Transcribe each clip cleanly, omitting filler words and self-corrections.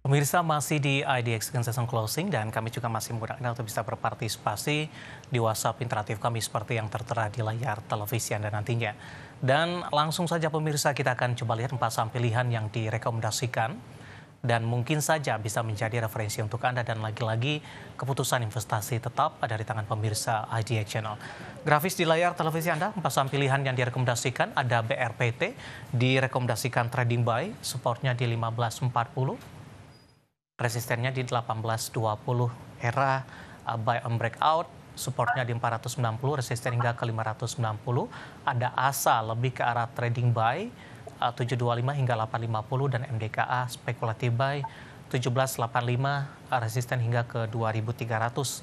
Pemirsa masih di IDX Transaction Closing dan kami juga masih menggunakan untuk bisa berpartisipasi di WhatsApp interaktif kami seperti yang tertera di layar televisi Anda nantinya. Dan langsung saja pemirsa kita akan coba lihat 4 saham pilihan yang direkomendasikan dan mungkin saja bisa menjadi referensi untuk Anda dan lagi-lagi keputusan investasi tetap ada di tangan pemirsa IDX Channel. Grafis di layar televisi Anda, 4 saham pilihan yang direkomendasikan ada BRPT, direkomendasikan trading buy, supportnya di 1540. Resistennya di 1820, era buy on breakout, supportnya di 490, resisten hingga ke 590. Ada ASA lebih ke arah trading buy, 725 hingga 850 dan MDKA spekulatif buy 1785, resisten hingga ke 2300.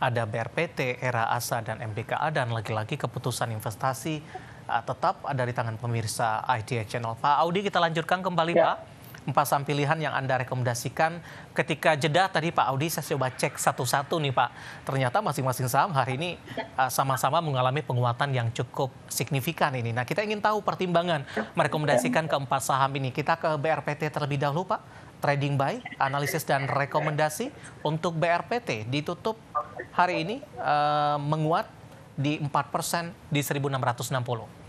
Ada BRPT, era ASA dan MDKA dan lagi-lagi keputusan investasi tetap ada di tangan pemirsa IDX Channel. Pak Audi, kita lanjutkan kembali ya. Pak. 4 saham pilihan yang Anda rekomendasikan ketika jeda tadi Pak Audi saya coba cek satu-satu nih Pak. Ternyata masing-masing saham hari ini sama-sama mengalami penguatan yang cukup signifikan ini. Nah, kita ingin tahu pertimbangan merekomendasikan keempat saham ini. Kita ke BRPT terlebih dahulu Pak. Trading buy, analisis dan rekomendasi untuk BRPT ditutup hari ini menguat di 4% di 1660.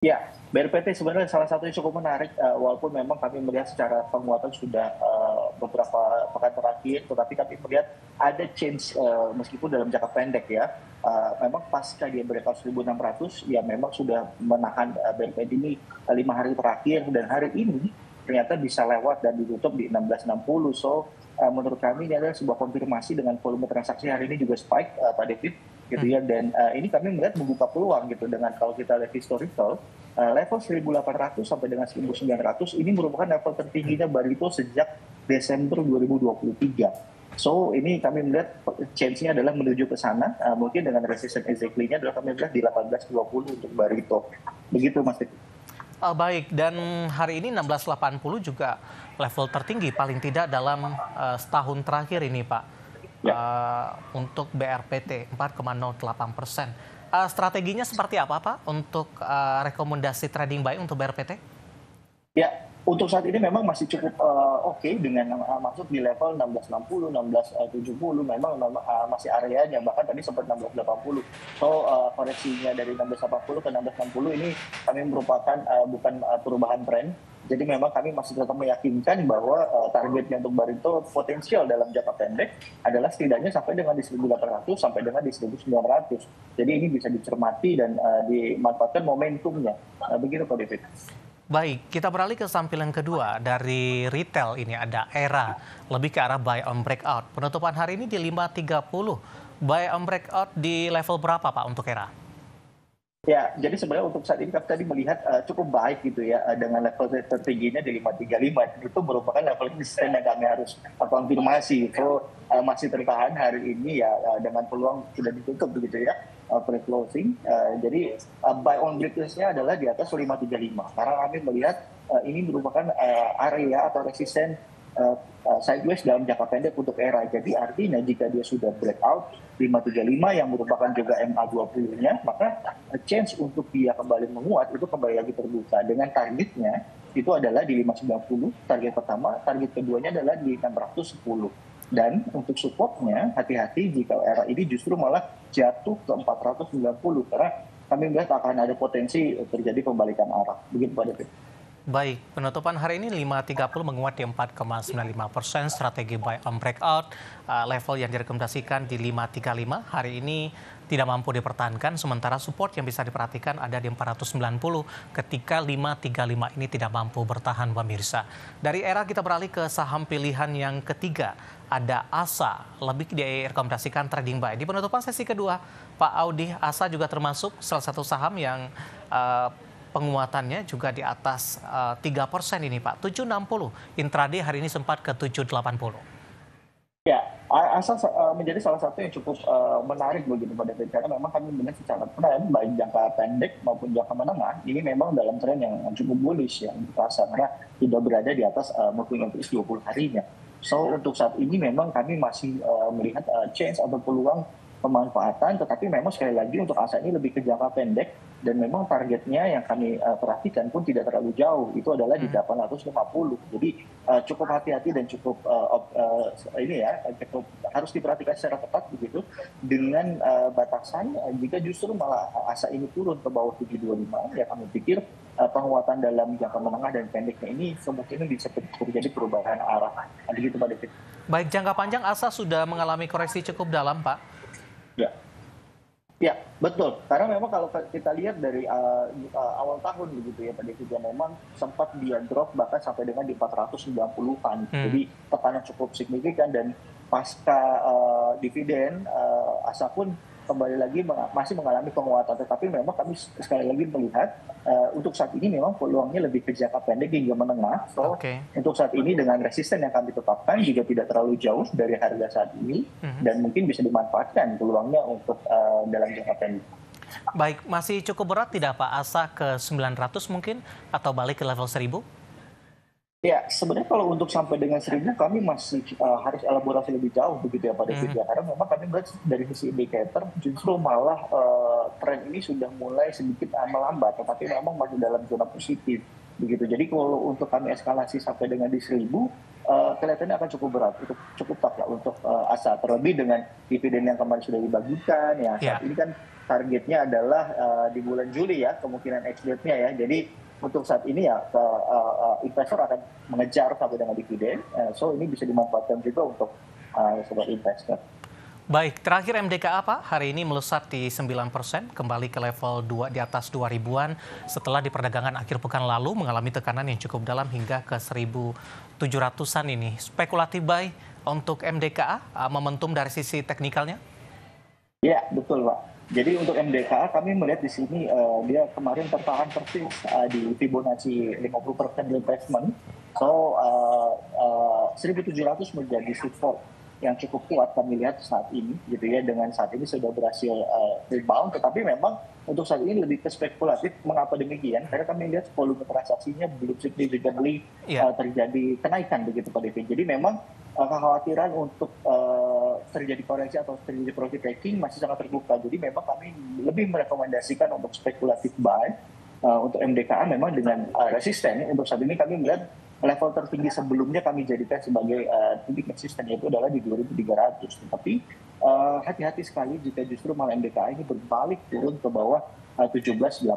Ya, BRPT sebenarnya salah satu yang cukup menarik, walaupun memang kami melihat secara penguatan sudah beberapa pekan terakhir, tetapi kami melihat ada change meskipun dalam jangka pendek ya. Memang pasca dia breakout 1600, ya memang sudah menahan BRPT ini 5 hari terakhir, dan hari ini ternyata bisa lewat dan ditutup di 1660. So, menurut kami ini adalah sebuah konfirmasi dengan volume transaksi hari ini juga spike, Pak David. Gitu ya, dan ini kami melihat membuka peluang gitu dengan kalau kita lihat historical level 1800 sampai dengan 1900 ini merupakan level tertingginya Barito sejak Desember 2023. So ini kami melihat chance-nya adalah menuju ke sana, mungkin dengan resistance exactly-nya adalah kami melihat di 1820 untuk Barito. Begitu Mas Titi. Baik, dan hari ini 1680 juga level tertinggi paling tidak dalam setahun terakhir ini Pak. Untuk BRPT 4,08%. Strateginya seperti apa Pak untuk rekomendasi trading buy untuk BRPT? Ya, untuk saat ini memang masih cukup oke dengan masuk di level 1660, 1670 memang masih areanya, bahkan tadi sempat 1680. So koreksinya dari 1680 ke 1660 ini kami merupakan bukan perubahan tren. Jadi memang kami masih tetap meyakinkan bahwa targetnya untuk Barito potensial dalam jangka pendek adalah setidaknya sampai dengan di 1800 sampai dengan di 1900. Jadi ini bisa dicermati dan dimanfaatkan momentumnya. Begitu Pak David. Baik, kita beralih ke samping kedua dari retail ini ada era lebih ke arah buy on breakout. Penutupan hari ini di 530. Buy on breakout di level berapa Pak untuk era? Ya, jadi sebenarnya untuk saat ini kami tadi melihat cukup baik gitu ya dengan level tertingginya di 535. Itu merupakan level resisten yang kami harus konfirmasi. So masih tertahan hari ini ya dengan peluang sudah ditutup begitu ya pre-closing. Jadi buy on breakers-nya adalah di atas 535. Karena kami melihat ini merupakan area atau resisten sideways dalam jangka pendek untuk era. Jadi artinya jika dia sudah breakout 535 yang merupakan juga MA20-nya, maka chance untuk dia kembali menguat itu kembali lagi terbuka. Dengan targetnya itu adalah di 590, target pertama, target keduanya adalah di 610. Dan untuk supportnya, hati-hati jika era ini justru malah jatuh ke 490, karena kami melihat akan ada potensi terjadi pembalikan arah. Begitu Pak David. Baik, penutupan hari ini 530 menguat di 4,95%, strategi buy on breakout, level yang direkomendasikan di 535, hari ini tidak mampu dipertahankan, sementara support yang bisa diperhatikan ada di 490 ketika 535 ini tidak mampu bertahan pemirsa. Dari era kita beralih ke saham pilihan yang ketiga, ada ASA, lebih direkomendasikan trading buy. Di penutupan sesi kedua, Pak Audi, ASA juga termasuk salah satu saham yang penguatannya juga di atas 3% ini Pak, 760. Intraday hari ini sempat ke 780. Ya, ASA menjadi salah satu yang cukup menarik begitu Pak David, karena memang kami melihat secara tren baik jangka pendek maupun jangka menengah ini memang dalam tren yang cukup bullish yang terasa karena tidak berada di atas moving average 20 harinya. So untuk saat ini memang kami masih melihat chance atau peluang pemanfaatan, tetapi memang sekali lagi untuk aset ini lebih ke jangka pendek dan memang targetnya yang kami perhatikan pun tidak terlalu jauh, itu adalah di 850. Jadi cukup hati-hati dan cukup cukup harus diperhatikan secara ketat begitu dengan batasan jika justru malah aset ini turun ke bawah 725, ya kami pikir penguatan dalam jangka menengah dan pendeknya ini kemungkinan bisa terjadi perubahan arah. Begitu Pak David. Baik, jangka panjang ASA sudah mengalami koreksi cukup dalam, Pak. Ya. Ya, betul. Karena memang kalau kita lihat dari awal tahun begitu ya, Pak David, ya memang sempat dia drop bahkan sampai dengan di 490-an. Jadi tekanan cukup signifikan dan pasca dividen ASA pun kembali lagi masih mengalami penguatan. Tetapi memang kami sekali lagi melihat untuk saat ini memang peluangnya lebih ke jangka pendek hingga menengah. So, untuk saat ini dengan resisten yang kami tetapkan juga tidak terlalu jauh dari harga saat ini dan mungkin bisa dimanfaatkan peluangnya untuk dalam jangka pendek. Baik, masih cukup berat tidak Pak ASA ke 900 mungkin atau balik ke level 1000? Ya, sebenarnya kalau untuk sampai dengan 1000 kami masih harus elaborasi lebih jauh begitu ya Pak David ya. Karena memang kami melihat dari sisi indikator justru malah tren ini sudah mulai sedikit melambat, tetapi memang masih dalam zona positif begitu. Jadi kalau untuk kami eskalasi sampai dengan di 1000, kelihatannya akan cukup berat, cukup tough lah untuk ASA. Terlebih dengan dividen yang kemarin sudah dibagikan ya. Saat ini kan targetnya adalah di bulan Juli ya, kemungkinan ex-date-nya ya. Jadi untuk saat ini ya investor akan mengejar sampai dengan dividen, so ini bisa dimanfaatkan juga untuk sobat investor. Baik, terakhir MDKA Pak, hari ini melesat di 9%, kembali ke level 2 di atas 2000-an setelah di perdagangan akhir pekan lalu mengalami tekanan yang cukup dalam hingga ke 1700-an ini. Spekulatif buy untuk MDKA, momentum dari sisi teknikalnya? Ya, betul Pak. Jadi untuk MDKA kami melihat di sini dia kemarin tertahan persis di Fibonacci 50% retracement. So 1700 menjadi support yang cukup kuat kami lihat saat ini gitu ya, dengan saat ini sudah berhasil rebound, tetapi memang untuk saat ini lebih ke spekulatif. Mengapa demikian? Karena kami lihat volume transaksinya belum significantly terjadi kenaikan begitu Pak Devi. Jadi memang kekhawatiran untuk terjadi koreksi atau terjadi profit taking masih sangat terbuka. Jadi memang kami lebih merekomendasikan untuk spekulatif buy untuk MDKA memang dengan resisten. Untuk saat ini kami melihat level tertinggi sebelumnya kami jadikan sebagai titik resisten, yaitu adalah di 2300. Tetapi hati-hati sekali jika justru malah MDKA ini berbalik turun ke bawah 1785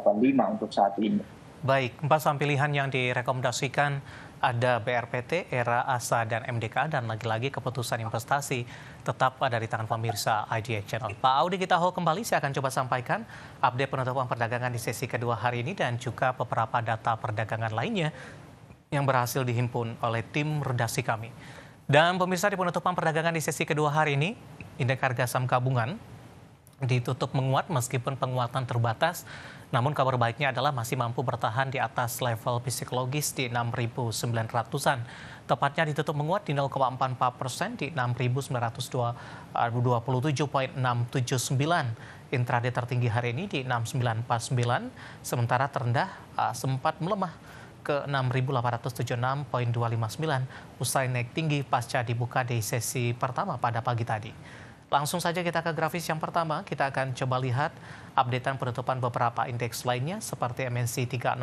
untuk saat ini. Baik, 4 saham pilihan yang direkomendasikan ada BRPT, ERA, ASA, dan MDKA, dan lagi-lagi keputusan investasi tetap ada di tangan pemirsa IDX Channel. Pak Audi kita kembali, saya akan coba sampaikan update penutupan perdagangan di sesi kedua hari ini dan juga beberapa data perdagangan lainnya yang berhasil dihimpun oleh tim redaksi kami. Dan pemirsa, di penutupan perdagangan di sesi kedua hari ini, indeks harga saham gabungan ditutup menguat meskipun penguatan terbatas. Namun kabar baiknya adalah masih mampu bertahan di atas level psikologis di 6.900-an. Tepatnya ditutup menguat di 0,44% di 6.927,679. Intraday tertinggi hari ini di 6.949, sementara terendah sempat melemah ke 6.876,259 usai naik tinggi pasca dibuka di sesi pertama pada pagi tadi. Langsung saja kita ke grafis yang pertama, kita akan coba lihat updatean penutupan beberapa indeks lainnya seperti MNC 36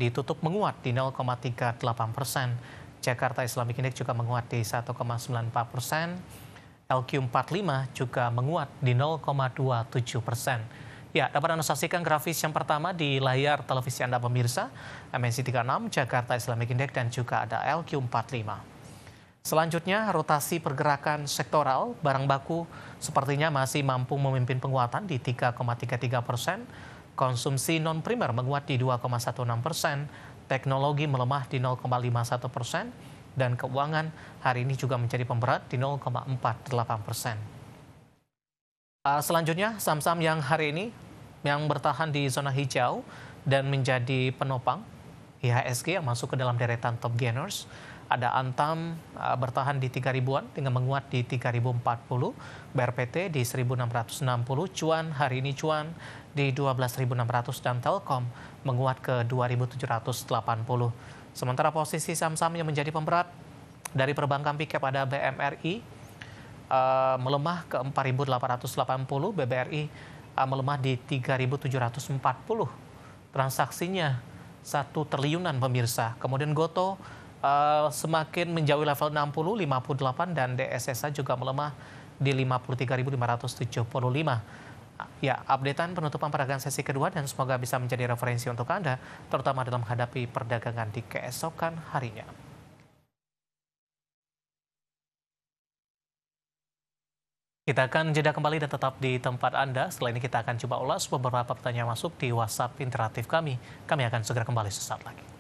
ditutup menguat di 0,38%. Jakarta Islamic Index juga menguat di 1,94%. LQ45 juga menguat di 0,27%. Ya, dapat Anda saksikan grafis yang pertama di layar televisi Anda pemirsa, MNC 36, Jakarta Islamic Index, dan juga ada LQ45. Selanjutnya, rotasi pergerakan sektoral barang baku sepertinya masih mampu memimpin penguatan di 3,33%. Konsumsi non-primer menguat di 2,16%, teknologi melemah di 0,51%, dan keuangan hari ini juga menjadi pemberat di 0,48%. Selanjutnya, saham-saham yang hari ini yang bertahan di zona hijau dan menjadi penopang IHSG yang masuk ke dalam deretan top gainers. Ada Antam bertahan di 3.000-an dengan menguat di 3.040, BRPT di 1.660, Cuan hari ini Cuan di 12.600, dan Telkom menguat ke 2.780. Sementara posisi saham-saham yang menjadi pemberat dari perbankan pick up ada BMRI melemah ke 4.880, BBRI melemah di 3.740. Transaksinya 1 triliunan pemirsa. Kemudian Gotoh semakin menjauhi level 60, 58, dan DSSA juga melemah di 53.575. Ya, updatean penutupan peragangan sesi kedua dan semoga bisa menjadi referensi untuk Anda, terutama dalam menghadapi perdagangan di keesokan harinya. Kita akan jeda kembali dan tetap di tempat Anda. Setelah ini kita akan coba ulas beberapa pertanyaan masuk di WhatsApp interaktif kami. Kami akan segera kembali sesaat lagi.